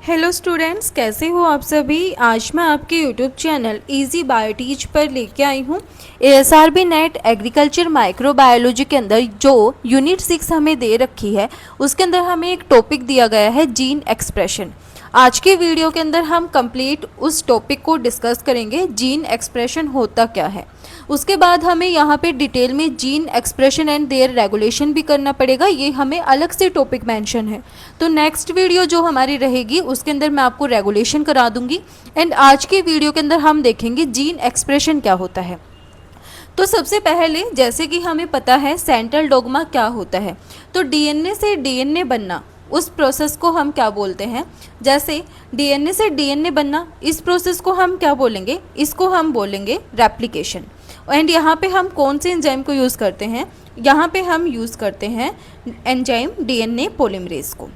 Hello students, कैसे हो आप सभी। आज मैं आपके यूट्यूब चैनल इजी बायोटीच पर लेके आई हूँ ASRB नेट एग्रीकल्चर माइक्रोबायोलॉजी के अंदर जो यूनिट 6 हमें दे रखी है उसके अंदर हमें एक टॉपिक दिया गया है जीन एक्सप्रेशन। आज के वीडियो के अंदर हम कंप्लीट उस टॉपिक को डिस्कस करेंगे, जीन एक्सप्रेशन होता क्या है। उसके बाद हमें यहाँ पे डिटेल में gene expression and their regulation भी करना पड़ेगा, ये हमें अलग से टॉपिक मेंशन है। तो नेक्स्ट वीडियो जो हमारी रहेगी उसके अंदर मैं आपको रेगुलेशन करा दूंगी एंड आज के वीडियो के अंदर हम देखेंगे जीन एक्सप्रेशन क्या होता है। तो सबसे पहले जैसे कि हमें पता है सेंट्रल डोग्मा क्या होता है, तो डीएनए से डीएनए बनना उस प्रोसेस को हम क्या बोलते हैं। जैसे डीएनए से डीएनए बनना, इस प्रोसेस को हम क्या बोलेंगे, इसको हम बोलेंगे रेप्लिकेशन। एंड यहाँ पे हम कौन से एंजाइम को यूज़ करते हैं, यहाँ पे हम यूज़ करते हैं एंजाइम डीएनए पॉलीमरेज को।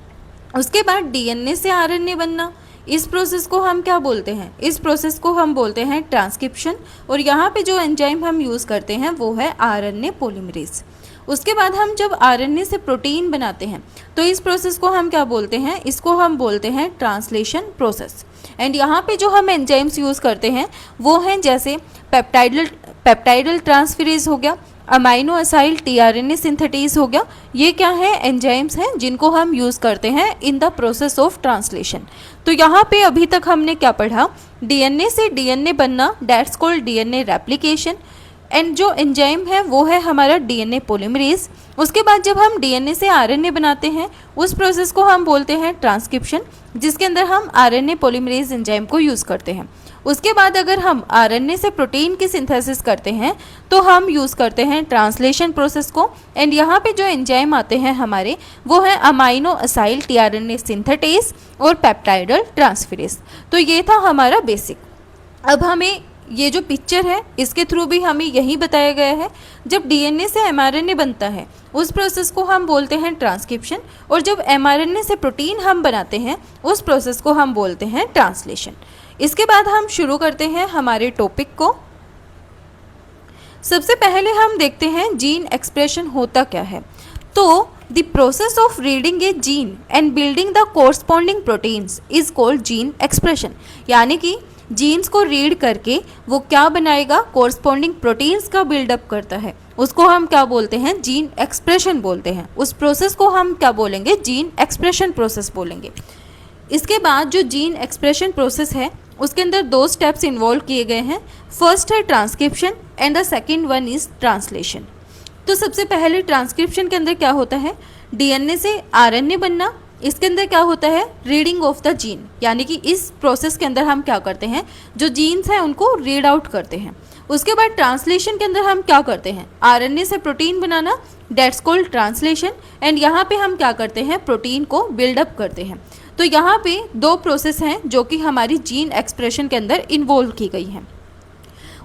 उसके बाद डीएनए से आरएनए बनना, इस प्रोसेस को हम क्या बोलते हैं, इस प्रोसेस को हम बोलते हैं ट्रांसक्रिप्शन। और यहाँ पे जो एंजाइम हम यूज़ करते हैं वो है आरएनए पॉलीमरेज। उसके बाद हम जब आरएनए से प्रोटीन बनाते हैं तो इस प्रोसेस को हम क्या बोलते हैं, इसको हम बोलते हैं ट्रांसलेशन प्रोसेस। एंड यहाँ पे जो हम एंजाइम्स यूज़ करते हैं वो हैं जैसे पेप्टाइडल ट्रांसफेरेज हो गया, अमाइनो एसाइल टीआरएनए सिंथेटेज हो गया। ये क्या है, एंजाइम्स हैं जिनको हम यूज़ करते हैं in the process of translation. तो यहाँ पे अभी तक हमने क्या पढ़ा, डीएनए से डीएनए बनना, that's called DNA replication. And जो एंजाइम है वो है हमारा डीएनए पॉलीमरेज। उसके बाद जब हम डीएनए से आरएनए बनाते हैं उस प्रोसेस को हम बोलते हैं ट्रांसक्रिप्शन, जिसके अंदर हम आरएनए पॉलीमरेज एंजाइम को यूज़ करते हैं। उसके बाद अगर हम आरएनए से प्रोटीन की सिंथेसिस करते हैं तो हम यूज़ करते हैं ट्रांसलेशन प्रोसेस को। एंड यहाँ पे जो एंजाइम आते हैं हमारे वो है अमाइनो एसाइल टीआरएनए सिंथेटेज और पेप्टाइडल ट्रांसफेरेज। तो ये था हमारा बेसिक। अब हमें ये जो पिक्चर है इसके थ्रू भी हमें यही बताया गया है, जब डीएनए से एमआरएनए बनता है उस प्रोसेस को हम बोलते हैं ट्रांसक्रिप्शन, और जब एमआरएनए से प्रोटीन हम बनाते हैं उस प्रोसेस को हम बोलते हैं ट्रांसलेशन। इसके बाद हम शुरू करते हैं हमारे टॉपिक को। सबसे पहले हम देखते हैं जीन एक्सप्रेशन होता क्या है। तो the process of reading A gene and building the corresponding proteins is called gene expression. यानी कि जीन्स को रीड करके वो क्या बनाएगा, कोरस्पॉन्डिंग प्रोटीन्स का बिल्डअप करता है, उसको हम क्या बोलते हैं, जीन एक्सप्रेशन बोलते हैं। उस प्रोसेस को हम क्या बोलेंगे, जीन एक्सप्रेशन प्रोसेस बोलेंगे। इसके बाद जो जीन एक्सप्रेशन प्रोसेस है उसके अंदर दो स्टेप्स इन्वॉल्व किए गए हैं। फर्स्ट है transcription and the second one is translation. तो सबसे पहले ट्रांसक्रिप्शन के अंदर क्या होता है, डीएनए से आरएनए बनना। इसके अंदर क्या होता है, रीडिंग ऑफ द जीन, यानी कि इस प्रोसेस के अंदर हम क्या करते हैं, जो जीन्स हैं उनको रीड आउट करते हैं। उसके बाद ट्रांसलेशन के अंदर हम क्या करते हैं, आरएनए से protein banana, that's called translation. And यहाँ पे हम क्या करते हैं, प्रोटीन को बिल्डअप करते हैं। तो यहाँ पे दो प्रोसेस हैं जो कि हमारी जीन एक्सप्रेशन के अंदर इन्वॉल्व की गई हैं।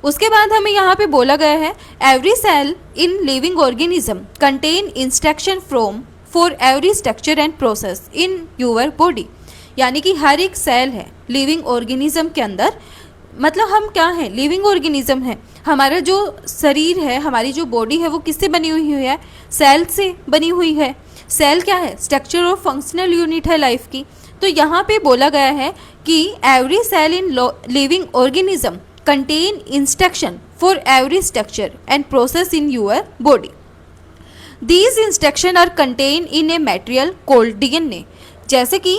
उसके बाद हमें यहाँ पे बोला गया है every cell in living organism contain instruction from for every structure and process in your body. यानी कि हर एक सेल है लिविंग ऑर्गेनिज्म के अंदर, मतलब हम क्या हैं, लिविंग ऑर्गेनिज्म है। हमारा जो शरीर है, हमारी जो बॉडी है वो किससे बनी हुई है, सेल से बनी हुई है। सेल क्या है, स्ट्रक्चर और फंक्शनल यूनिट है लाइफ की। तो यहाँ पे बोला गया है कि every cell in living organism contain instruction for every structure and process in your body. These instructions are contained in a material called DNA। जैसे कि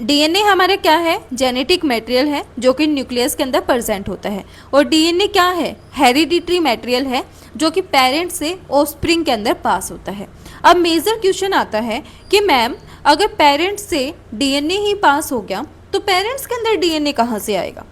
डीएनए हमारे क्या है, जेनेटिक मटेरियल है जो कि न्यूक्लियस के अंदर प्रेजेंट होता है। और डीएनए क्या है, हेरिडिटरी मटेरियल है जो कि पेरेंट्स से ऑफस्प्रिंग के अंदर पास होता है। अब मेजर क्वेश्चन आता है कि मैम अगर पेरेंट्स से डीएनए ही पास हो गया तो पेरेंट्स के अंदर डीएनए कहाँ से आएगा।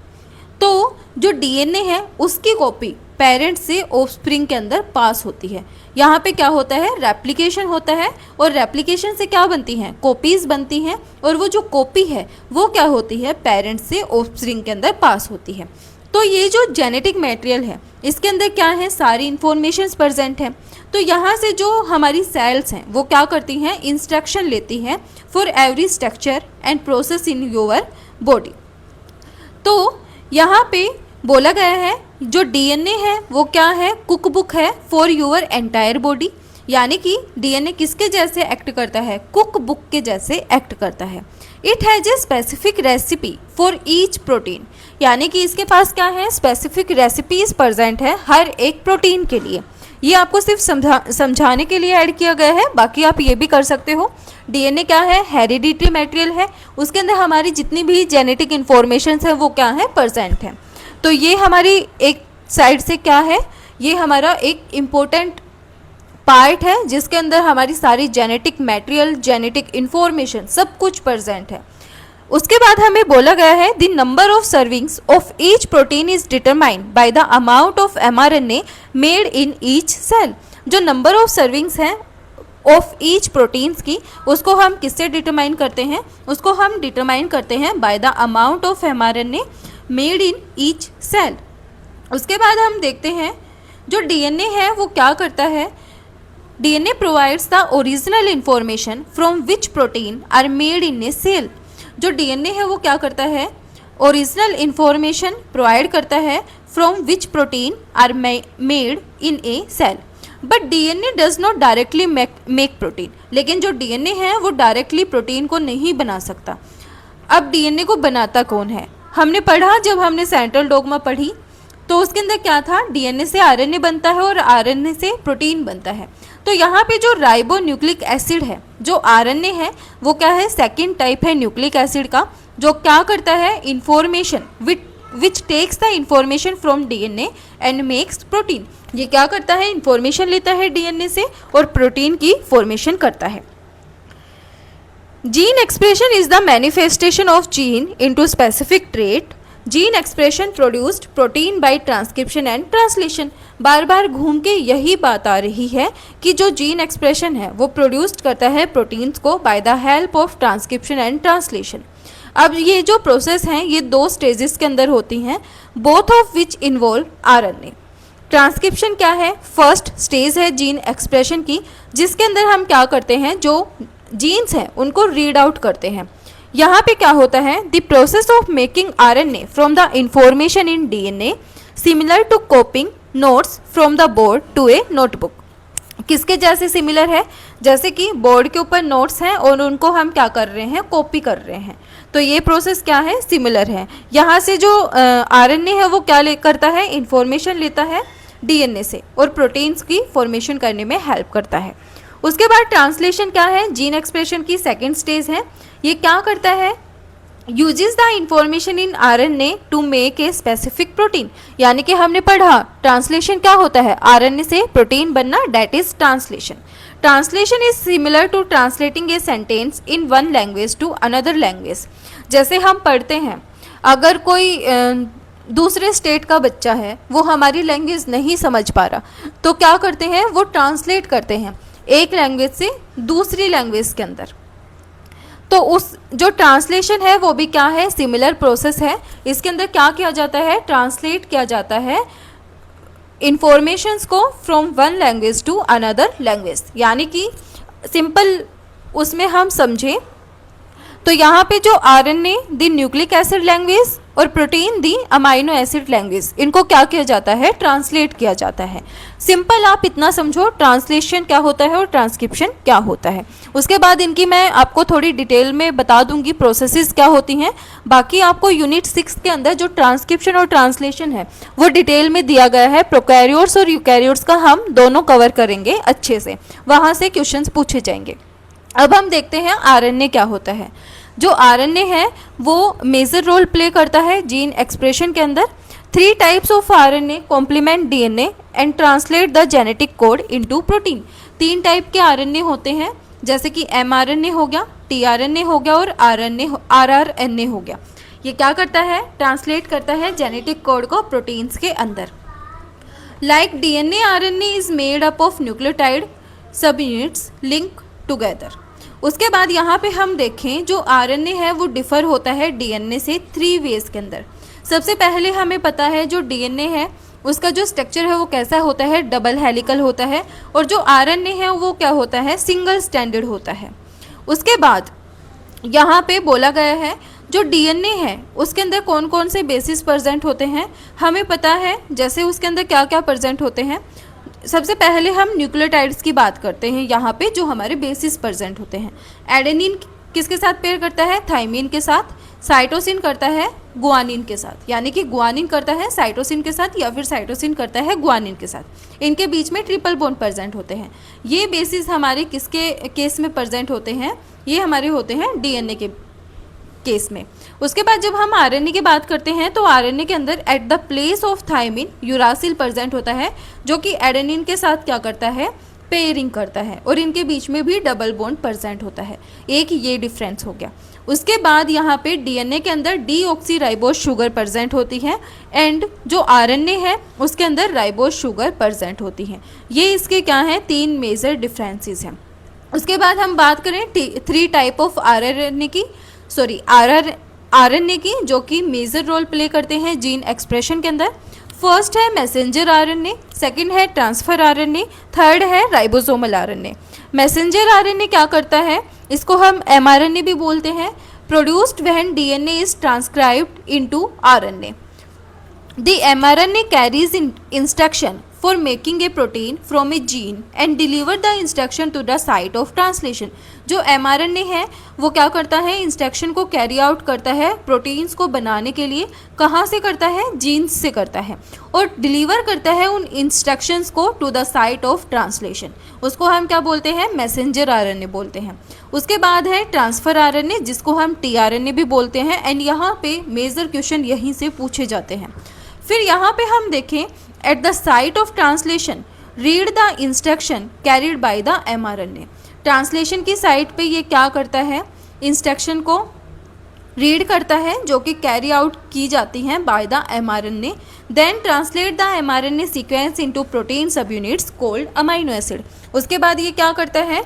तो जो डीएनए है उसकी कॉपी पेरेंट्स से ऑफस्प्रिंग के अंदर पास होती है। यहाँ पे क्या होता है, रेप्लिकेशन होता है, और रेप्लिकेशन से क्या बनती हैं, कॉपीज बनती हैं। और वो जो कॉपी है वो क्या होती है, पेरेंट्स से ऑफस्प्रिंग के अंदर पास होती है। तो ये जो जेनेटिक मटेरियल है इसके अंदर क्या है, सारी इंफॉर्मेशन प्रेजेंट है। तो यहाँ से जो हमारी सेल्स हैं वो क्या करती हैं, इंस्ट्रक्शन लेती हैं for every structure and process in your body. तो यहाँ पे बोला गया है जो डीएनए है वो क्या है, कुक बुक है फॉर योर एंटायर बॉडी। यानी कि डीएनए किसके जैसे एक्ट करता है, कुक बुक के जैसे एक्ट करता है। It has a specific recipe for each protein, यानी कि इसके पास क्या है, स्पेसिफिक रेसिपीज प्रेजेंट है हर एक प्रोटीन के लिए। ये आपको सिर्फ समझाने के लिए ऐड किया गया है, बाकी आप ये भी कर सकते हो। डीएनए क्या है, हेरिडिटरी मटेरियल है, उसके अंदर हमारी जितनी भी जेनेटिक इन्फॉर्मेशन है वो क्या है, प्रेजेंट है। तो ये हमारी एक साइड से क्या है, ये हमारा एक इम्पोर्टेंट पार्ट है जिसके अंदर हमारी सारी जेनेटिक मटेरियल, जेनेटिक इन्फॉर्मेशन सब कुछ प्रेजेंट है। उसके बाद हमें बोला गया है the number of servings of each protein is determined by the amount of mRNA made in each cell. जो नंबर ऑफ सर्विंग्स हैं ऑफ ईच प्रोटीन्स की, उसको हम किससे डिटरमाइन करते हैं, उसको हम डिटरमाइन करते हैं by the amount of mRNA made in each cell. उसके बाद हम देखते हैं जो डीएनए है वो क्या करता है, DNA provides the original information from which protein are made in a cell. जो डीएनए है वो क्या करता है, ओरिजिनल इंफॉर्मेशन प्रोवाइड करता है from which protein are made in a cell. But DNA does not directly make protein, लेकिन जो डीएनए है वो डायरेक्टली प्रोटीन को नहीं बना सकता। अब डीएनए को बनाता कौन है, हमने पढ़ा जब हमने सेंट्रल डोग्मा पढ़ी तो उसके अंदर क्या था, डीएनए से आरएनए बनता है और आरएनए से प्रोटीन बनता है। तो यहाँ पे जो राइबो न्यूक्लिक एसिड है, जो आरएनए है वो क्या है, सेकंड टाइप है न्यूक्लिक एसिड का, जो क्या करता है, information which takes the information from DNA and makes protein. ये क्या करता है, इंफॉर्मेशन लेता है डीएनए से और प्रोटीन की फॉर्मेशन करता है। Gene expression is the manifestation of gene into specific trait. Gene expression produced protein by transcription and translation. बार बार घूम के यही बात आ रही है कि जो जीन एक्सप्रेशन है वो प्रोड्यूस्ड करता है प्रोटीन्स को by the help of transcription and translation. अब ये जो प्रोसेस हैं ये दो स्टेजेस के अंदर होती हैं, both of which involve RNA. Transcription क्या है, फर्स्ट स्टेज है जीन एक्सप्रेशन की, जिसके अंदर हम क्या करते हैं, जो जीन्स हैं उनको रीड आउट करते हैं। यहाँ पे क्या होता है, the process of making RNA from the information in DNA similar to copying notes from the board to a notebook. किसके जैसे सिमिलर है, जैसे कि बोर्ड के ऊपर नोट्स हैं और उनको हम क्या कर रहे हैं, कॉपी कर रहे हैं। तो ये प्रोसेस क्या है, सिमिलर है। यहाँ से जो आरएनए है वो क्या करता है, इंफॉर्मेशन लेता है डीएनए से और प्रोटीन्स की फॉर्मेशन करने में हेल्प करता है। उसके बाद ट्रांसलेशन क्या है, जीन एक्सप्रेशन की सेकेंड स्टेज है। ये क्या करता है, uses the information in RNA to make a specific protein. यानी कि हमने पढ़ा ट्रांसलेशन क्या होता है, आरएनए से प्रोटीन बनना, that is translation. Translation is similar to translating a sentence in one language to another language. जैसे हम पढ़ते हैं, अगर कोई दूसरे स्टेट का बच्चा है, वो हमारी लैंग्वेज नहीं समझ पा रहा, तो क्या करते हैं, वो ट्रांसलेट करते हैं एक लैंग्वेज से दूसरी लैंग्वेज के अंदर। तो उस जो ट्रांसलेशन है वो भी क्या है, सिमिलर प्रोसेस है। इसके अंदर क्या किया जाता है, ट्रांसलेट किया जाता है इंफॉर्मेशंस को from one language to another language. यानी कि सिंपल उसमें हम समझें तो यहाँ पे जो आरएनए दी न्यूक्लिक एसिड लैंग्वेज और प्रोटीन दी अमाइनो एसिड लैंग्वेज, इनको क्या किया जाता है, ट्रांसलेट किया जाता है। सिंपल आप इतना समझो ट्रांसलेशन क्या होता है और ट्रांसक्रिप्शन क्या होता है। उसके बाद इनकी मैं आपको थोड़ी डिटेल में बता दूंगी प्रोसेसेस क्या होती हैं। बाकी आपको यूनिट 6 के अंदर जो ट्रांसक्रिप्शन और ट्रांसलेशन है वो डिटेल में दिया गया है। प्रोकैरियोट्स और यूकैरियोट्स का हम दोनों कवर करेंगे अच्छे से, वहाँ से क्वेश्चंस पूछे जाएंगे। अब हम देखते हैं आरएनए क्या होता है। जो आरएनए है वो मेजर रोल प्ले करता है जीन एक्सप्रेशन के अंदर। 3 types of RNA complement DNA and translate the genetic code into protein. 3 type के आरएनए होते हैं, जैसे कि एमआरएनए हो गया, टीआरएनए हो गया और आरआरएनए हो गया। ये क्या करता है, ट्रांसलेट करता है जेनेटिक कोड को प्रोटीन्स के अंदर। Like DNA, RNA is made up of nucleotide सब यूनिट्स लिंक टुगेदर। उसके बाद यहाँ पे हम देखें जो आरएनए है वो डिफ़र होता है डीएनए से 3 वेज के अंदर। सबसे पहले हमें पता है जो डीएनए है उसका जो स्ट्रक्चर है वो कैसा होता है, डबल हेलिकल होता है, और जो आरएनए है वो क्या होता है, सिंगल स्टैंडर्ड होता है। उसके बाद यहाँ पे बोला गया है जो डीएनए है उसके अंदर कौन कौन से बेसिस प्रेजेंट होते हैं, हमें पता है। जैसे उसके अंदर क्या क्या प्रेजेंट होते हैं, सबसे पहले हम न्यूक्लियोटाइड्स की बात करते हैं यहाँ पे, जो हमारे बेसिस प्रेजेंट होते हैं। एडेनिन किसके साथ पेयर करता है? थाइमिन के साथ। साइटोसिन करता है गुआनिन के साथ, यानी कि गुआनिन करता है साइटोसिन के साथ या फिर साइटोसिन करता है गुआनिन के साथ। इनके बीच में ट्रिपल बॉन्ड प्रेजेंट होते हैं। ये बेसिस हमारे किसके केस में प्रेजेंट होते हैं? ये हमारे होते हैं डीएनए के केस में। उसके बाद जब हम आरएनए की बात करते हैं तो आरएनए के अंदर at the place of thymine uracil present होता है, जो कि एडेनिन के साथ क्या करता है? पेयरिंग करता है, और इनके बीच में भी डबल बॉन्ड प्रेजेंट होता है। एक ये डिफरेंस हो गया। उसके बाद यहाँ पे डीएनए के अंदर डीऑक्सीराइबोज शुगर प्रेजेंट होती है, एंड जो आरएनए है उसके अंदर राइबोज शुगर प्रेजेंट होती है। ये इसके क्या हैं? 3 मेजर डिफरेंसेस हैं। उसके बाद हम बात करें 3 टाइप ऑफ आरएनए की, जो कि मेजर रोल प्ले करते हैं जीन एक्सप्रेशन के अंदर। फर्स्ट है मैसेंजर आरएनए, सेकंड है ट्रांसफर आरएनए, थर्ड है राइबोसोमल आरएनए। मैसेंजर आरएनए क्या करता है? इसको हम एमआरएनए भी बोलते हैं। Produced when DNA is transcribed into RNA. The mRNA carries instruction for making a protein from a gene and deliver the instruction to the site of translation। जो mRNA है वो क्या करता है? इंस्ट्रक्शन को कैरी आउट करता है proteins को बनाने के लिए। कहाँ से करता है? जीन्स से करता है, और डिलीवर करता है उन इंस्ट्रक्शंस को to the site of translation. उसको हम क्या बोलते हैं? मैसेंजर आरएनए बोलते हैं। उसके बाद है ट्रांसफर आरएनए, जिसको हम टीआरएनए भी बोलते हैं, एंड यहाँ पे मेजर क्वेश्चन यहीं से पूछे जाते हैं। फिर यहाँ पे हम देखें at the site of translation read the instruction carried by the mRNA. Translation की साइट पे ये क्या करता है? इंस्ट्रक्शन को रीड करता है, जो कि कैरी आउट की जाती हैं by the mRNA. Then translate the mRNA sequence into protein subunits called amino acid. उसके बाद ये क्या करता है?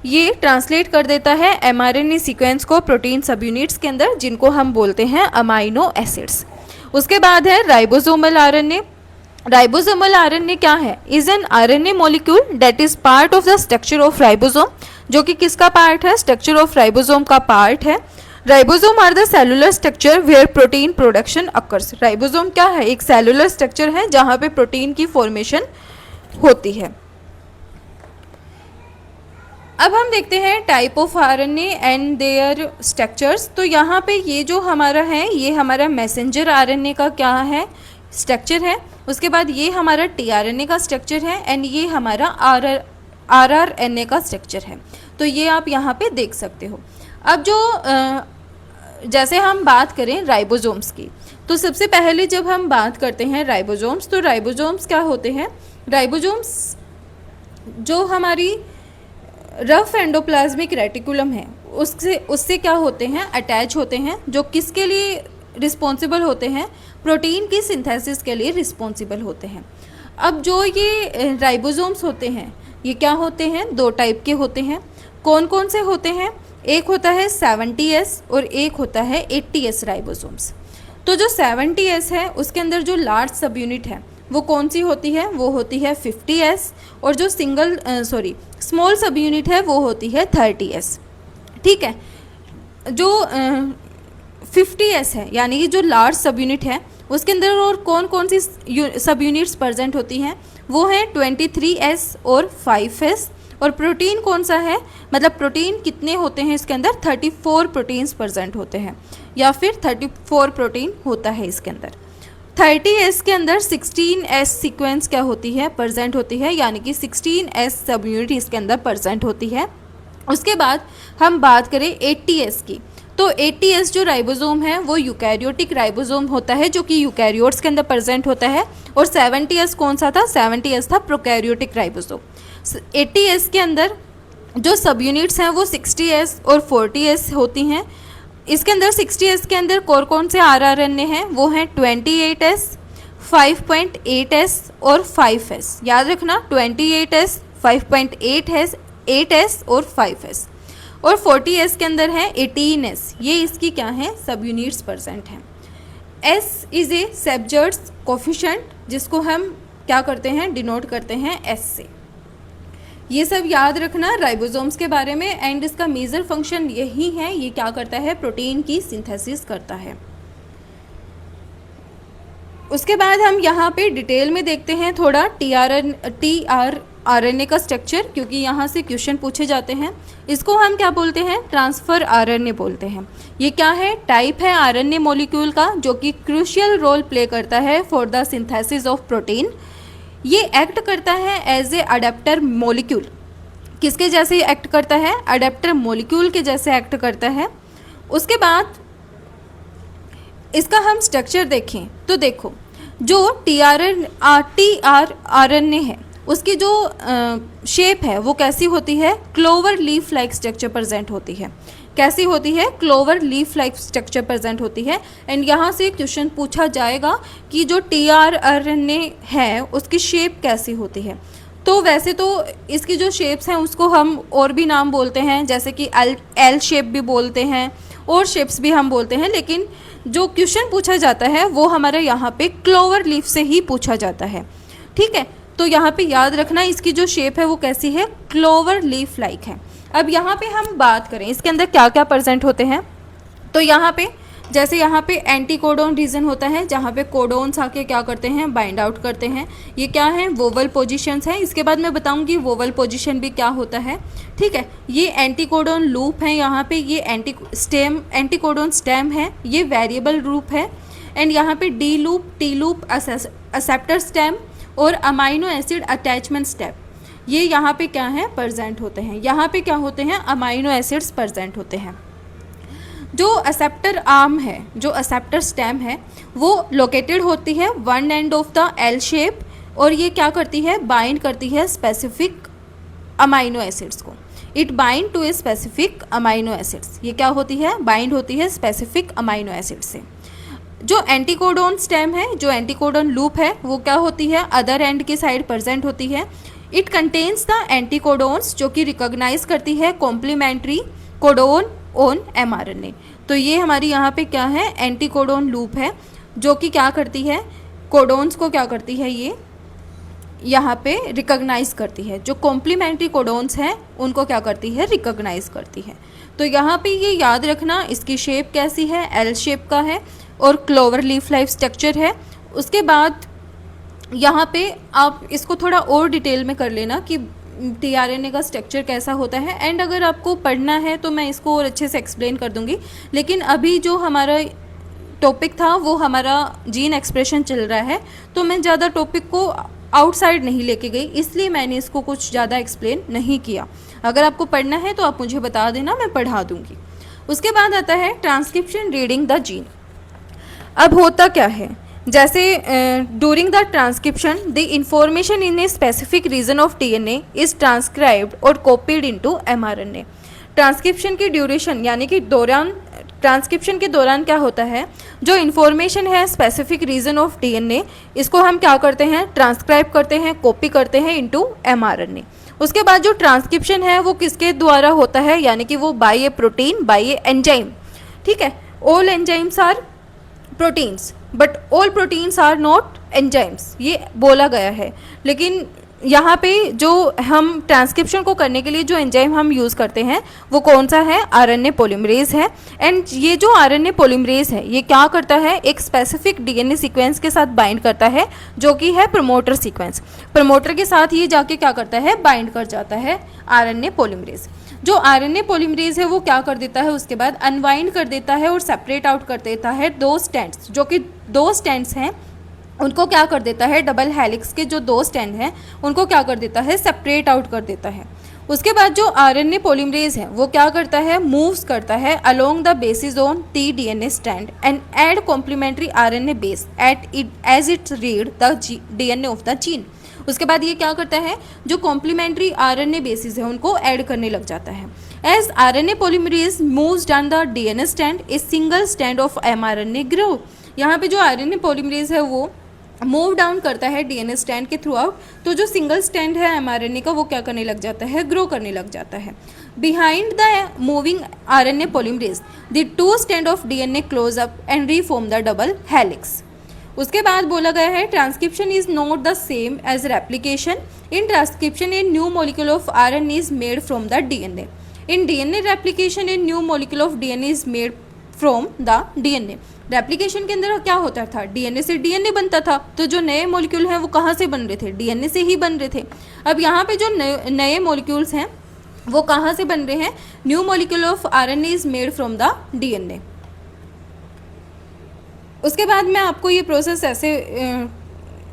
ये ट्रांसलेट कर देता है एमआरएनए सीक्वेंस को प्रोटीन सब यूनिट्स के अंदर, जिनको हम बोलते हैं अमाइनो एसिड्स। उसके बाद है राइबोसोमल आरएनए। राइबोसोमल आरएनए क्या है? Is an RNA molecule that is part of the structure of ribosome, जो कि किसका पार्ट है? स्ट्रक्चर ऑफ राइबोसोम का पार्ट है। Ribosome are the cellular structure where protein production occurs. Ribosome क्या है? एक सेलुलर स्ट्रक्चर है जहाँ पे प्रोटीन की फॉर्मेशन होती है। अब हम देखते हैं type of RNA and their structures. तो यहाँ पे ये जो हमारा है, ये हमारा मैसेंजर आरएनए का क्या है? स्ट्रक्चर है। उसके बाद ये हमारा टीआरएनए का स्ट्रक्चर है, एंड ये हमारा आरआरएनए का स्ट्रक्चर है। तो ये आप यहाँ पे देख सकते हो। अब जो जैसे हम बात करें राइबोसोम्स की, तो सबसे पहले जब हम बात करते हैं राइबोसोम्स, तो राइबोसोम्स क्या होते हैं? राइबोसोम्स जो हमारी रफ एंडोप्लाज्मिक रेटिकुलम है उससे क्या होते हैं? अटैच होते हैं, जो किसके लिए रिस्पॉन्सिबल होते हैं? प्रोटीन की सिंथेसिस के लिए रिस्पॉन्सिबल होते हैं। अब जो ये राइबोसोम्स होते हैं, ये क्या होते हैं? 2 टाइप के होते हैं। कौन कौन से होते हैं? एक होता है 70S और एक होता है 80S राइबोसोम्स। तो जो 70S है उसके अंदर जो लार्ज सब यूनिट है वो कौन सी होती है? वो होती है 50S, और जो स्मॉल सब यूनिट है वो होती है 30S। ठीक है। जो 50S है, यानी कि जो लार्ज सब यूनिट है, उसके अंदर और कौन कौन सी सब यूनिट्स प्रेजेंट होती हैं? वो है 23S और 5S। और प्रोटीन कौन सा है? मतलब प्रोटीन कितने होते हैं इसके अंदर? 34 प्रोटीन्स प्रेजेंट होते हैं, या फिर 34 प्रोटीन होता है इसके अंदर। 30S के अंदर 16S सीक्वेंस क्या होती है? प्रेजेंट होती है, यानी कि 16S सब यूनिट इसके अंदर प्रेजेंट होती है। उसके बाद हम बात करें 80S की, तो 80S जो राइबोसोम है वो यूकैरियोटिक राइबोसोम होता है, जो कि यूकैरियोट्स के अंदर प्रेजेंट होता है। और 70S कौन सा था? 70S था प्रोकैरियोटिक राइबोसोम। 80S के अंदर जो सब यूनिट्स हैं वो 60S और 40S होती हैं। इसके अंदर 60S के अंदर कौन से आरआरएनए हैं? वो हैं 28S, 5.8S और 5S। याद रखना, 28S, 5.8S, 8S और 5S। और 40S के अंदर है 18S। ये इसकी क्या है? सब यूनिट्स प्रेजेंट हैं। S इज ए सेब्जर्स कोफिशिएंट, जिसको हम क्या करते हैं? डिनोट करते हैं S से। ये सब याद रखना राइबोसोम्स के बारे में। एंड इसका मेजर फंक्शन यही है, ये क्या करता है? प्रोटीन की सिंथेसिस करता है। उसके बाद हम यहाँ पे डिटेल में देखते हैं थोड़ा टीआरआरएनए का स्ट्रक्चर, क्योंकि यहाँ से क्वेश्चन पूछे जाते हैं। इसको हम क्या बोलते हैं, ट्रांसफर आरएनए बोलते हैं। ये क्या है, टाइप है आरएनए मॉलिक्यूल का जो कि क्रूशियल रोल प्ले करता है for the synthesis of protein. ये एक्ट करता है एज ए अडेप्टर मॉलिक्यूल। किसके जैसे एक्ट करता है, अडेप्टर मॉलिक्यूल के जैसे एक्ट करता है। उसके बाद इसका हम स्ट्रक्चर देखें तो देखो, जो टीआरआरएनए है उसकी जो शेप है वो कैसी होती है, clover leaf like structure present होती है। कैसी होती है, clover leaf like structure present होती है। एंड यहाँ से क्वेश्चन पूछा जाएगा कि जो टीआरआरएनए है उसकी शेप कैसी होती है। तो वैसे तो इसकी जो शेप्स हैं उसको हम और भी नाम बोलते हैं, जैसे कि एल शेप भी बोलते हैं और शेप्स भी हम बोलते हैं, लेकिन जो क्वेश्चन पूछा जाता है वो हमारे यहाँ पे क्लोवर लीफ से ही पूछा जाता है। ठीक है, तो यहाँ पे याद रखना इसकी जो शेप है वो कैसी है, क्लोवर लीफ लाइक है। अब यहाँ पे हम बात करें इसके अंदर क्या क्या प्रेजेंट होते हैं, तो यहाँ पे जैसे यहाँ पे एंटी कोडोन रीजन होता है जहाँ पे कोडोन्स आके क्या करते हैं, बाइंड आउट करते हैं। ये क्या है, वोवल पोजीशंस हैं। इसके बाद मैं बताऊंगी वोवल पोजीशन भी क्या होता है। ठीक है, ये एंटी कोडोन लूप है, यहाँ पे ये एंटी कोडोन स्टेम है, ये वेरिएबल लूप है। एंड यहाँ पे D loop, T loop, acceptor stem और अमाइनो एसिड अटैचमेंट स्टेप, ये यहाँ पे क्या है, प्रेजेंट होते हैं। यहाँ पे क्या होते हैं, अमाइनो एसिड्स प्रेजेंट होते हैं। जो एक्सेप्टर आर्म है, जो एक्सेप्टर स्टेम है, वो लोकेटेड होती है one end of the L shape, और ये क्या करती है, बाइंड करती है स्पेसिफिक अमाइनो एसिड्स को। It bind to a specific amino acids, ये क्या होती है, बाइंड होती है स्पेसिफिक अमाइनो एसिड से। जो एंटीकोडोन स्टेम है, जो एंटीकोडोन लूप है, वो क्या होती है, अदर एंड की साइड प्रेजेंट होती है। इट कंटेन्स द एंटीकोडोन्स जो कि रिकॉग्नाइज करती है कॉम्प्लीमेंट्री कोडोन ऑन एमआरएनए। तो ये हमारी यहाँ पे क्या है, एंटीकोडोन लूप है जो कि क्या करती है, कोडोन्स को क्या करती है, ये यहाँ पे रिकॉग्नाइज करती है। जो कॉम्प्लीमेंट्री कोडोन्स हैं उनको क्या करती है, रिकॉग्नाइज करती है। तो यहाँ पे ये याद रखना इसकी शेप कैसी है, एल शेप का है और क्लोवर लीफ लाइफ स्ट्रक्चर है। उसके बाद यहाँ पे आप इसको थोड़ा और डिटेल में कर लेना कि टीआरएनए का स्ट्रक्चर कैसा होता है। एंड अगर आपको पढ़ना है तो मैं इसको और अच्छे से एक्सप्लेन कर दूंगी, लेकिन अभी जो हमारा टॉपिक था वो हमारा जीन एक्सप्रेशन चल रहा है, तो मैं ज़्यादा टॉपिक को आउटसाइड नहीं लेके गई, इसलिए मैंने इसको कुछ ज़्यादा एक्सप्लेन नहीं किया। अगर आपको पढ़ना है तो आप मुझे बता देना, मैं पढ़ा दूंगी। उसके बाद आता है ट्रांसक्रिप्शन रीडिंग द जीन। अब होता क्या है, जैसे during the transcription the information in a specific region of DNA is transcribed और कॉपीड इनटू एमआरएनए। ट्रांसक्रिप्शन की ड्यूरेशन यानी कि ट्रांसक्रिप्शन के दौरान क्या होता है, जो इन्फॉर्मेशन है स्पेसिफिक रीजन ऑफ डीएनए, इसको हम क्या करते हैं, ट्रांसक्राइब करते हैं, कॉपी करते हैं इनटू एमआरएनए। उसके बाद जो ट्रांसक्रिप्शन है वो किसके द्वारा होता है, यानी कि वो by a protein, by a enzyme. ठीक है, all enzymes are proteins but all proteins are not enzymes, ये बोला गया है। लेकिन यहाँ पे जो हम ट्रांसक्रिप्शन को करने के लिए जो एंजाइम हम यूज़ करते हैं वो कौन सा है, आरएनए पॉलीमरेज है। एंड ये जो आरएनए पॉलीमरेज है ये क्या करता है, एक स्पेसिफिक डीएनए सीक्वेंस के साथ बाइंड करता है जो कि है प्रमोटर सीक्वेंस। प्रमोटर के साथ ये जाके क्या करता है, बाइंड कर जाता है आरएनए पॉलीमरेज। जो आरएनए पॉलीमरेज है वो क्या कर देता है, उसके बाद अनवाइंड कर देता है और सेपरेट आउट कर देता है दो स्ट्रैंड्स, जो कि दो स्ट्रैंड्स हैं उनको क्या कर देता है, डबल हेलिक्स के जो दो स्ट्रैंड हैं उनको क्या कर देता है, सेपरेट आउट कर देता है। उसके बाद जो आरएनए पॉलीमरेज है वो क्या करता है, मूव्स करता है along the bases on the DNA strand and add complementary RNA base as it's read the DNA of the gene. उसके बाद ये क्या करता है, जो कॉम्प्लीमेंट्री आरएनए बेसिस है उनको ऐड करने लग जाता है। As RNA polymerase moves down the DNA strand a single strand of mRNA grow. यहाँ पे जो आरएनए पॉलीमरेज है वो मूव डाउन करता है डीएनए स्ट्रैंड के थ्रू आउट, तो जो सिंगल स्ट्रैंड है एमआरएनए का वो क्या करने लग जाता है, ग्रो करने लग जाता है। Behind the moving RNA polymerase the two strand of DNA close up and reform the double helix. उसके बाद बोला गया है transcription is not the same as replication. In transcription a new molecule of RNA is made from the DNA. In DNA replication a new molecule of DNA is made from the DNA. Replication के अंदर क्या होता था, DNA से DNA बनता था, तो जो नए मॉलिक्यूल हैं वो कहाँ से बन रहे थे, डीएनए से ही बन रहे थे। अब यहाँ पे जो नए मॉलिक्यूल्स हैं वो कहाँ से बन रहे हैं, new molecule of RNA is made from the DNA. उसके बाद मैं आपको ये प्रोसेस ऐसे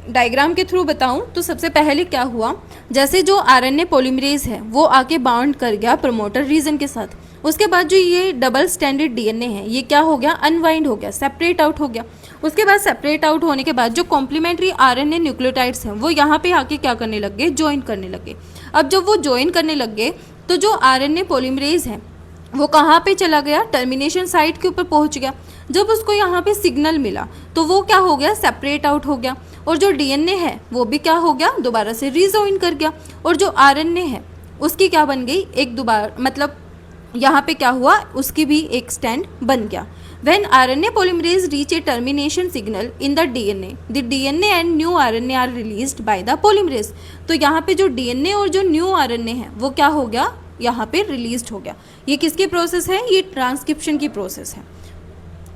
डायग्राम के थ्रू बताऊं तो सबसे पहले क्या हुआ, जैसे जो आरएनए पॉलीमरेज है वो आके बाउंड कर गया प्रमोटर रीजन के साथ। उसके बाद जो ये डबल स्टैंडर्ड डीएनए है ये क्या हो गया, अनवाइंड हो गया, सेपरेट आउट हो गया। उसके बाद सेपरेट आउट होने के बाद जो कॉम्प्लीमेंट्री आरएनए न्यूक्लियोटाइड्स हैं वो यहाँ पे आके क्या करने लग गए, ज्वाइन करने लगे। अब जब वो ज्वाइन करने लग गए तो जो आरएनए पॉलीमरेज है वो कहाँ पे चला गया, टर्मिनेशन साइट के ऊपर पहुँच गया। जब उसको यहाँ पे सिग्नल मिला तो वो क्या हो गया, सेपरेट आउट हो गया। और जो डीएनए है वो भी क्या हो गया, दोबारा से रीजॉइन कर गया। और जो आरएनए है उसकी क्या बन गई, एक दोबारा मतलब यहाँ पे क्या हुआ, उसकी भी एक स्टैंड बन गया। When RNA polymerase reach a termination signal in the DNA, the DNA and new RNA are released by the polymerase। तो यहाँ पे जो DNA और जो न्यू RNA है वो क्या हो गया, यहाँ पे रिलीज हो गया। ये किसकी प्रोसेस है, ये ट्रांसक्रिप्शन की प्रोसेस है,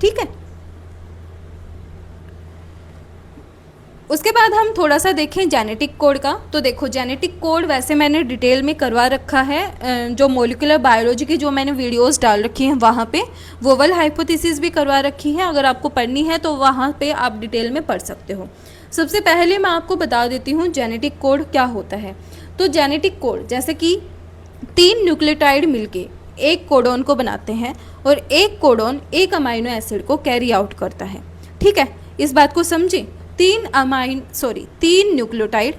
ठीक है। उसके बाद हम थोड़ा सा देखें जेनेटिक कोड का। तो देखो जेनेटिक कोड वैसे मैंने डिटेल में करवा रखा है, जो मॉलिक्यूलर बायोलॉजी की जो मैंने वीडियोस डाल रखी हैं वहाँ पे वोवल हाइपोथेसिस भी करवा रखी है। अगर आपको पढ़नी है तो वहाँ पे आप डिटेल में पढ़ सकते हो। सबसे पहले मैं आपको बता देती हूँ जेनेटिक कोड क्या होता है। तो जेनेटिक कोड जैसे कि 3 न्यूक्लियोटाइड मिलके एक कोडोन को बनाते हैं और एक कोडोन एक अमाइनो एसिड को कैरी आउट करता है, ठीक है। इस बात को समझें, 3 न्यूक्लियोटाइड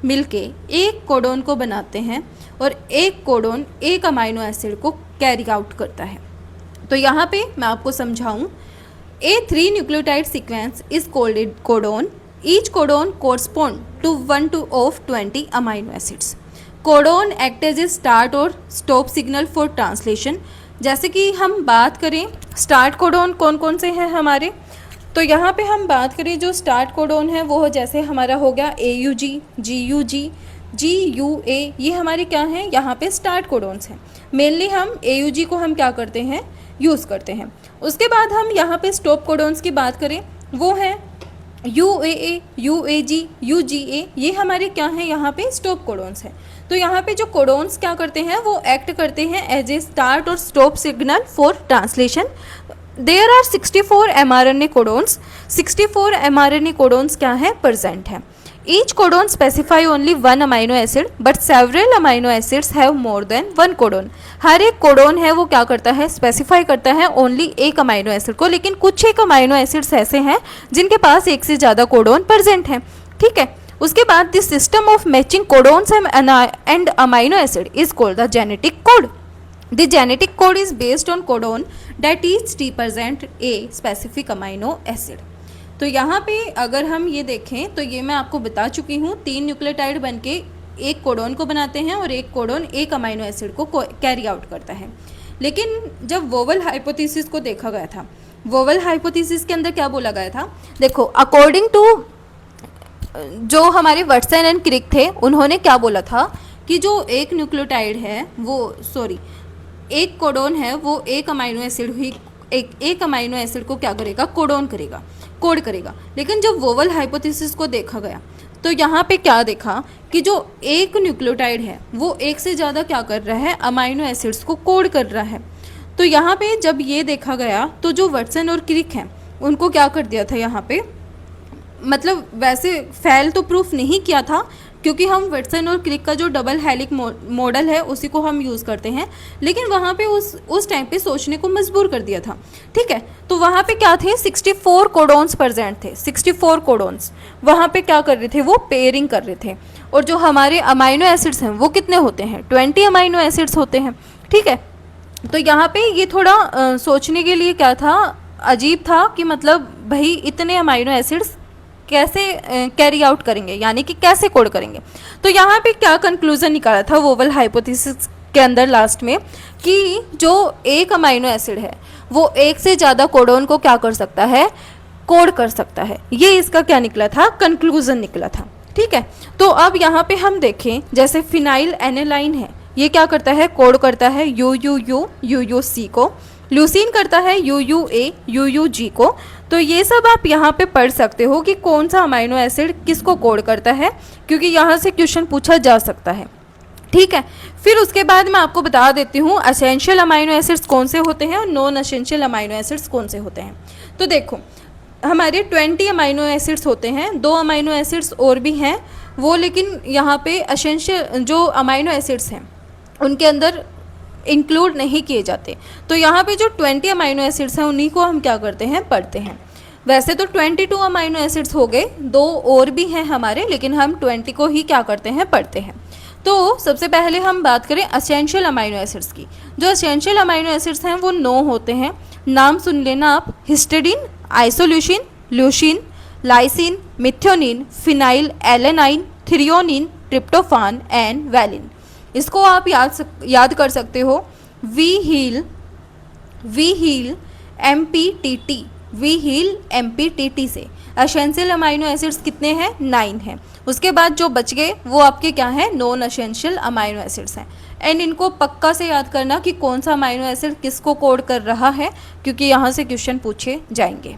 मिलके एक कोडोन को बनाते हैं और एक कोडोन एक अमाइनो एसिड को कैरी आउट करता है। तो यहाँ पे मैं आपको समझाऊं, A 3 nucleotide sequence is called codon. Each codon correspond to 1 of 20 amino acids. Codon act as a start और स्टॉप सिग्नल फॉर ट्रांसलेशन। जैसे कि हम बात करें स्टार्ट कोडोन कौन कौन से हैं हमारे, तो यहाँ पे हम बात करें जो स्टार्ट कोडोन है वो जैसे हमारा हो गया AUG, GUG, GUA, ये हमारे क्या हैं, यहाँ पे स्टार्ट कोडोन्स हैं। मेनली हम AUG को हम क्या करते हैं, यूज़ करते हैं। उसके बाद हम यहाँ पे स्टॉप कोडोन्स की बात करें वो हैं UAA, UAG, UGA, ये हमारे क्या हैं, यहाँ पे स्टॉप कोडोन्स हैं। तो यहाँ पे जो कोडोन्स क्या करते हैं वो एक्ट करते हैं एज ए स्टार्ट और stop signal for translation. There are 64 mRNA codons. 64 mRNA codons क्या है, प्रेजेंट है। Each codon specify only 1 amino acid but several amino acids have more than 1 codon. हर एक कोडोन है वो क्या करता है, स्पेसिफाई करता है ओनली एक अमाइनो एसिड को, लेकिन कुछ एक अमाइनो एसिड्स ऐसे हैं जिनके पास एक से ज़्यादा कोडोन प्रेजेंट हैं, ठीक है। उसके बाद this system of matching codons and amino acid is called the genetic code. The genetic code is based on codon that each represent a specific amino acid। तो यहाँ पे अगर हम ये देखें तो ये मैं आपको बता चुकी हूँ, 3 न्यूक्लियोटाइड बनके एक कोडोन को बनाते हैं और एक कोडोन एक अमाइनो एसिड को कैरी आउट करता है। लेकिन जब वोवल हाइपोथेसिस को देखा गया था, वोवल हाइपोथेसिस के अंदर क्या बोला गया था, देखो अकॉर्डिंग टू जो हमारे वाटसन एंड क्रिक थे उन्होंने क्या बोला था कि जो एक न्यूक्लियोटाइड है वो एक कोडोन है वो एक अमाइनो एसिड ही एक अमाइनो एसिड को क्या करेगा, कोड करेगा। लेकिन जब वोवल हाइपोथेसिस को देखा गया तो यहाँ पे क्या देखा कि जो एक न्यूक्लियोटाइड है वो एक से ज़्यादा क्या कर रहा है, अमाइनो एसिड्स को कोड कर रहा है। तो यहाँ पे जब ये देखा गया तो जो वाटसन और क्रिक हैं उनको क्या कर दिया था, यहाँ पे मतलब वैसे फेल तो प्रूफ नहीं किया था क्योंकि हम वाटसन और क्रिक का जो डबल हेलिक मॉडल है उसी को हम यूज़ करते हैं, लेकिन वहाँ पे उस टाइम पे सोचने को मजबूर कर दिया था, ठीक है। तो वहाँ पे क्या थे, 64 कोडोन्स प्रेजेंट थे। 64 कोडोन्स वहाँ पे क्या कर रहे थे, वो पेयरिंग कर रहे थे। और जो हमारे अमाइनो एसिड्स हैं वो कितने होते हैं, 20 अमाइनो एसिड्स होते हैं, ठीक है। तो यहाँ पे ये थोड़ा सोचने के लिए क्या था, अजीब था कि मतलब भाई इतने अमाइनो एसिड्स कैसे कैरी आउट करेंगे, यानी कि कैसे कोड करेंगे। तो यहाँ पे क्या कंक्लूजन निकाला था वोवल हाइपोथेसिस के अंदर लास्ट में, कि जो एक अमाइनो एसिड है वो एक से ज़्यादा कोडोन को क्या कर सकता है, कोड कर सकता है। ये इसका क्या निकला था, कंक्लूजन निकला था, ठीक है। तो अब यहाँ पे हम देखें जैसे फिनाइल एनालाइन है, ये क्या करता है, कोड करता है UUC को। ल्यूसीन करता है UUA UUG को। तो ये सब आप यहाँ पे पढ़ सकते हो कि कौन सा अमाइनो एसिड किसको कोड करता है, क्योंकि यहाँ से क्वेश्चन पूछा जा सकता है। ठीक है, फिर उसके बाद मैं आपको बता देती हूँ असेंशियल अमाइनो एसिड्स कौन से होते हैं और नॉन असेंशियल अमाइनो एसिड्स कौन से होते हैं। तो देखो, हमारे 20 अमाइनो एसिड्स होते हैं, 2 अमाइनो एसिड्स और भी हैं वो, लेकिन यहाँ पे असेंशियल जो अमाइनो एसिड्स हैं उनके अंदर इंक्लूड नहीं किए जाते। तो यहाँ पे जो 20 अमाइनो एसिड्स हैं उन्हीं को हम क्या करते हैं, पढ़ते हैं। वैसे तो 22 अमाइनो एसिड्स हो गए, 2 और भी हैं हमारे, लेकिन हम 20 को ही क्या करते हैं, पढ़ते हैं। तो सबसे पहले हम बात करें असेंशियल अमाइनो एसिड्स की। जो असेंशियल अमाइनो एसिड्स हैं वो 9 होते हैं, नाम सुन लेना आप। Histidine, isoleucine, leucine, lysine, methionine, phenyl alanine, threonine, tryptophan and valine. इसको आप याद कर सकते हो वी हील MPTT से। असेंशियल अमाइनो एसिड्स कितने हैं, 9 हैं। उसके बाद जो बच गए वो आपके क्या हैं, नॉन असेंशियल अमाइनो एसिड्स हैं। एंड इनको पक्का से याद करना कि कौन सा अमाइनो एसिड किसको कोड कर रहा है, क्योंकि यहाँ से क्वेश्चन पूछे जाएंगे।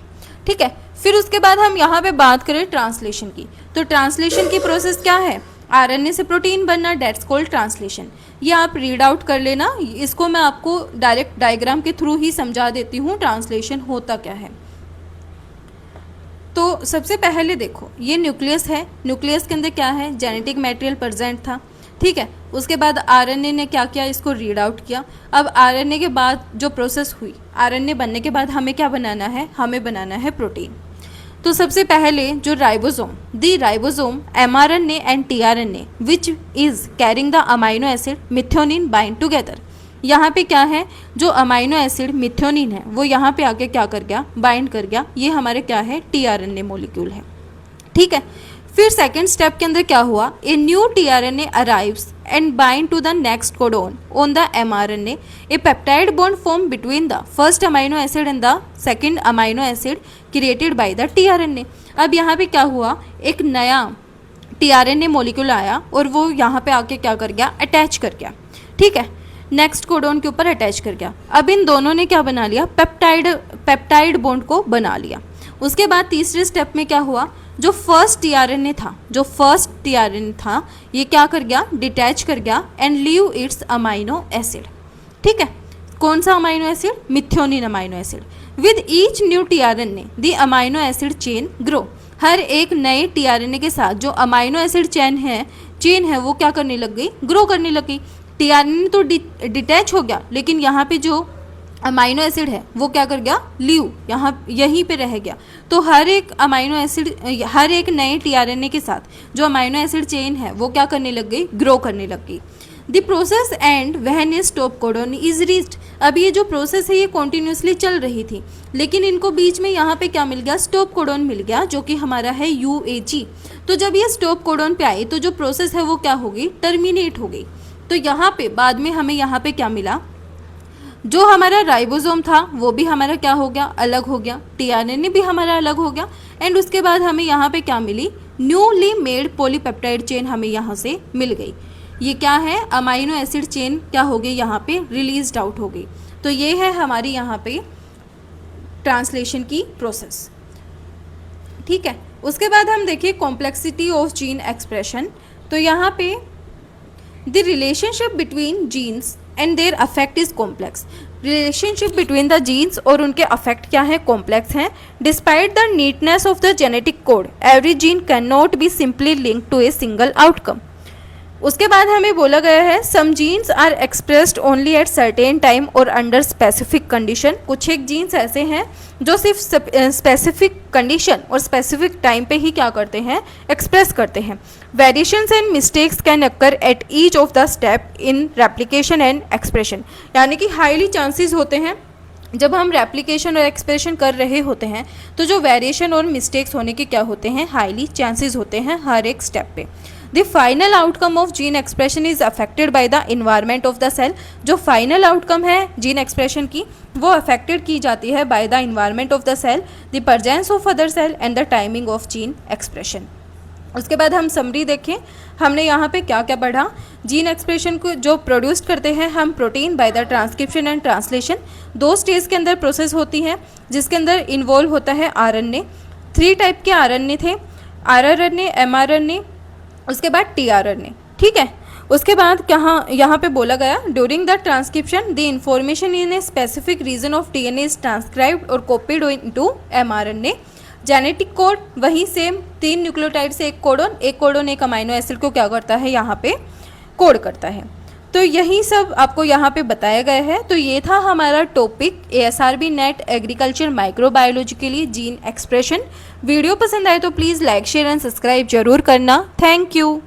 ठीक है, फिर उसके बाद हम यहाँ पे बात करें ट्रांसलेशन की। तो ट्रांसलेशन की प्रोसेस क्या है, RNA से प्रोटीन बनना, डेट्स कॉल्ड ट्रांसलेशन। ये आप रीड आउट कर लेना, इसको मैं आपको डायरेक्ट डायग्राम के थ्रू ही समझा देती हूँ ट्रांसलेशन होता क्या है। तो सबसे पहले देखो, ये न्यूक्लियस है, न्यूक्लियस के अंदर क्या है, जेनेटिक मटेरियल प्रेजेंट था। ठीक है, उसके बाद RNA ने क्या किया, इसको रीड आउट किया। अब RNA के बाद जो प्रोसेस हुई, RNA बनने के बाद हमें क्या बनाना है, हमें बनाना है प्रोटीन। तो सबसे पहले जो ribosome mRNA and tRNA which is carrying the amino acid methionine bind together. यहाँ पे क्या है, जो अमाइनो एसिड मिथ्योनिन है वो यहाँ पे आके क्या कर गया, बाइंड कर गया। ये हमारे क्या है, tRNA मॉलिक्यूल है। ठीक है, फिर सेकेंड स्टेप के अंदर क्या हुआ, a new tRNA arrives and bind to the next codon on the mRNA। A peptide bond form between the first amino acid and the second amino acid created by the tRNA। अब यहाँ पे क्या हुआ, एक नया tRNA molecule आया और वो यहाँ पे आके क्या कर गया, अटैच कर गया। ठीक है, नेक्स्ट कोडोन के ऊपर अटैच कर गया। अब इन दोनों ने क्या बना लिया, पेप्टाइड बॉन्ड को बना लिया। उसके बाद तीसरे स्टेप में क्या हुआ, जो फर्स्ट tRNA था ये क्या कर गया, डिटैच कर गया and leave its amino acid. ठीक है, कौन सा amino acid, methionine amino acid. With each new tRNA the amino acid chain grow. हर एक नए tRNA के साथ जो अमाइनो एसिड चेन है वो क्या करने लग गई, ग्रो करने लग गई। tRNA तो डिटैच हो गया, लेकिन यहाँ पे जो अमाइनो एसिड है वो क्या कर गया, लीव यहीं पे रह गया। तो हर एक अमाइनो एसिड, हर एक नए tRNA के साथ जो अमाइनो एसिड चेन है वो क्या करने लग गई, ग्रो करने लग गई। The process and when A stop codon is reached. अब ये जो प्रोसेस है ये कॉन्टिन्यूसली चल रही थी, लेकिन इनको बीच में यहाँ पे क्या मिल गया, स्टॉप कोडोन मिल गया, जो कि हमारा है UAG। तो जब ये स्टॉप कोडोन पे आई तो जो प्रोसेस है वो क्या हो गई, टर्मिनेट हो गई। तो यहाँ पे बाद में हमें यहाँ पे क्या मिला, जो हमारा राइबोसोम था वो भी हमारा क्या हो गया, अलग हो गया। tRNA भी हमारा अलग हो गया। एंड उसके बाद हमें यहाँ पे क्या मिली, न्यूली मेड पॉलीपेप्टाइड चेन हमें यहाँ से मिल गई। ये क्या है, अमाइनो एसिड चेन क्या हो गई, यहाँ पे रिलीज आउट हो गई। तो ये है हमारी यहाँ पे ट्रांसलेशन की प्रोसेस। ठीक है, उसके बाद हम देखिए कॉम्प्लेक्सिटी ऑफ जीन एक्सप्रेशन। तो यहाँ पे the relationship between genes and their affect is complex. Relationship between the genes और उनके अफेक्ट क्या है, कॉम्प्लेक्स हैं। Despite the neatness of the genetic code every gene can not be simply link to a single outcome. उसके बाद हमें बोला गया है some genes are expressed only at certain time और अंडर स्पेसिफिक कंडीशन। कुछ एक जीन्स ऐसे हैं जो सिर्फ स्पेसिफिक कंडीशन और स्पेसिफिक टाइम पे ही क्या करते हैं, एक्सप्रेस करते हैं। Variations and mistakes can occur at each of the step in replication and expression. यानी कि हाईली चांसेस होते हैं जब हम रेप्लिकेशन और एक्सप्रेशन कर रहे होते हैं तो जो वेरिएशन और मिस्टेक्स होने के क्या होते हैं, हाईली चांसेस होते हैं हर एक स्टेप पे। The final outcome of gene expression is affected by the environment of the cell. जो फाइनल आउटकम है जीन एक्सप्रेशन की वो अफेक्टेड की जाती है by the environment of the cell, the presence of other cell and the timing of gene expression. उसके बाद हम समरी देखें, हमने यहाँ पे क्या क्या पढ़ा। जीन एक्सप्रेशन को जो प्रोड्यूस करते हैं हम protein by the transcription and translation, 2 stage के अंदर प्रोसेस होती है जिसके अंदर इन्वॉल्व होता है आरएनए। 3 टाइप के आरएनए थे, आरआरएनए, एमआरएनए, उसके बाद टीआरएनए, ठीक है। उसके बाद कहाँ यहाँ पे बोला गया, during the transcription the information in a specific region of DNA is transcribed और copied into mRNA. Genetic code वही सेम, 3 न्यूक्लियोटाइड से एक कोडोन एक अमाइनो एसिड को क्या करता है यहाँ पे कोड करता है। तो यही सब आपको यहाँ पे बताया गया है। तो ये था हमारा topic ASRB net agriculture microbiology के लिए जीन एक्सप्रेशन। वीडियो पसंद आए तो please like share and subscribe जरूर करना। Thank you.